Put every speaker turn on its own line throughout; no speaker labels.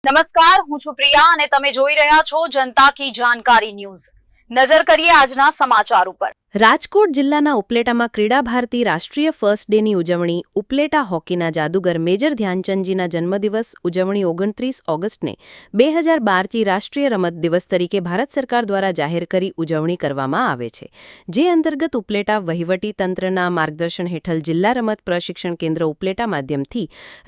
નમસ્કાર, હું છું પ્રિયા અને તમે જોઈ રહ્યા છો જનતા કી જાણકારી ન્યૂઝ। નજર કરીએ આજના સમાચાર ઉપર।
રાજકોટ જિલ્લાના ઉપલેટામાં ક્રીડા ભારતી રાષ્ટ્રીય ફર્સ્ટ ડેની ઉજવણી। ઉપલેટા હોકીના જાદુગર મેજર ધ્યાનચંદજીના જન્મદિવસ ઉજવણી 29 ઓગસ્ટને 2012થી રાષ્ટ્રીય રમત દિવસ તરીકે ભારત સરકાર દ્વારા જાહેર કરી ઉજવણી કરવામાં આવે છે, જે અંતર્ગત ઉપલેટા વહીવટી તંત્રના માર્ગદર્શન હેઠળ જિલ્લા રમત પ્રશિક્ષણ કેન્દ્ર ઉપલેટા માધ્યમથી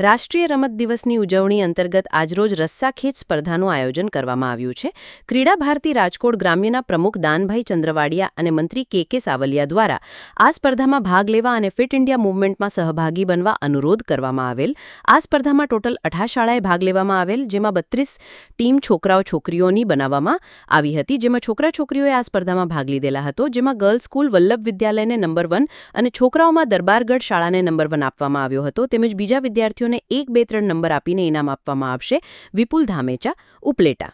રાષ્ટ્રીય રમત દિવસની ઉજવણી અંતર્ગત આજરોજ રસ્સાખેંચ સ્પર્ધાનું આયોજન કરવામાં આવ્યું છે। ક્રીડા ભારતી રાજકોટ ગ્રામ્યના પ્રમુખ દાનભાઈ ચંદ્રવાડિયા અને મંત્રી કે સાવલિયા દ્વારા આ સ્પર્ધામાં ભાગ લેવા અને ફિટ ઇન્ડિયા મૂવમેન્ટમાં સહભાગી બનવા અનુરોધ કરવામાં આવેલ। આ સ્પર્ધામાં ટોટલ 18 શાળાએ ભાગ લેવામાં આવેલ, જેમાં 32 ટીમ છોકરાઓ છોકરીઓની બનાવવામાં આવી હતી, જેમાં છોકરા છોકરીઓએ આ સ્પર્ધામાં ભાગ લીધેલા હતો, જેમાં ગર્લ્સ સ્કૂલ વલ્લભ વિદ્યાલયને નંબર 1 અને છોકરાઓમાં દરબારગઢ શાળાને નંબર 1 આપવામાં આવ્યો હતો, તેમજ બીજા વિદ્યાર્થીઓને 1, 2, 3 નંબર આપીને ઇનામ આપવામાં આવશે। વિપુલ ધામેચા, ઉપલેટા।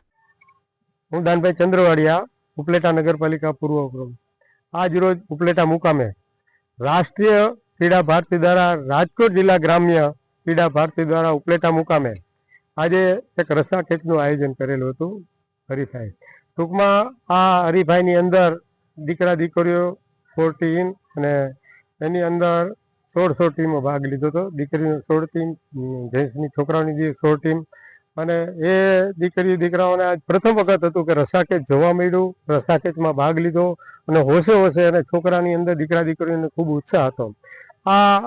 હું દાનભાઈ ચંદ્રવાડિયા, ઉપલેટા નગરપાલિકા પૂર્વ પ્રમુખ। આજ રોજ ઉપલેટા મુકામે રાષ્ટ્રીય ક્રીડા ભારતી દ્વારા રાજકોટ જિલ્લા ગ્રામ્ય ક્રીડા ભારતી દ્વારા ઉપલેટા મુકામે આજે એક રસ્સાખેંચનું આયોજન કરેલું હતું હરીફાઈ। ટૂંકમાં આ હરીફાઈની અંદર દીકરા દીકરીઓ 4 ટીમ અને એની અંદર 16 ટીમો ભાગ લીધો હતો। દીકરીઓ 16 ટીમ, જેન્ટ્સની છોકરાઓની જે 16 ટીમ, અને એ દીકરી દીકરાઓને આજ પ્રથમ વખત હતું કે રસ્સાખેંચ જોવા મળ્યું, રસ્સાખેંચમાં ભાગ લીધો અને હોશે હોશે અને છોકરાની અંદર દીકરા દીકરીઓને ખૂબ ઉત્સાહ હતો। આ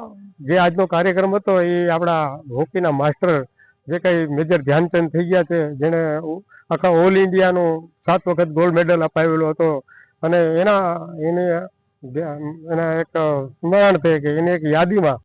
જે આજનો કાર્યક્રમ હતો એ આપણા હોકીના માસ્ટર જે કંઈ મેજર ધ્યાનચંદ થઈ ગયા છે, જેણે આખા ઓલ ઇન્ડિયાનું 7 વખત ગોલ્ડ મેડલ અપાવેલો હતો, અને એના એક સ્મરણ છે કે એને એક યાદીમાં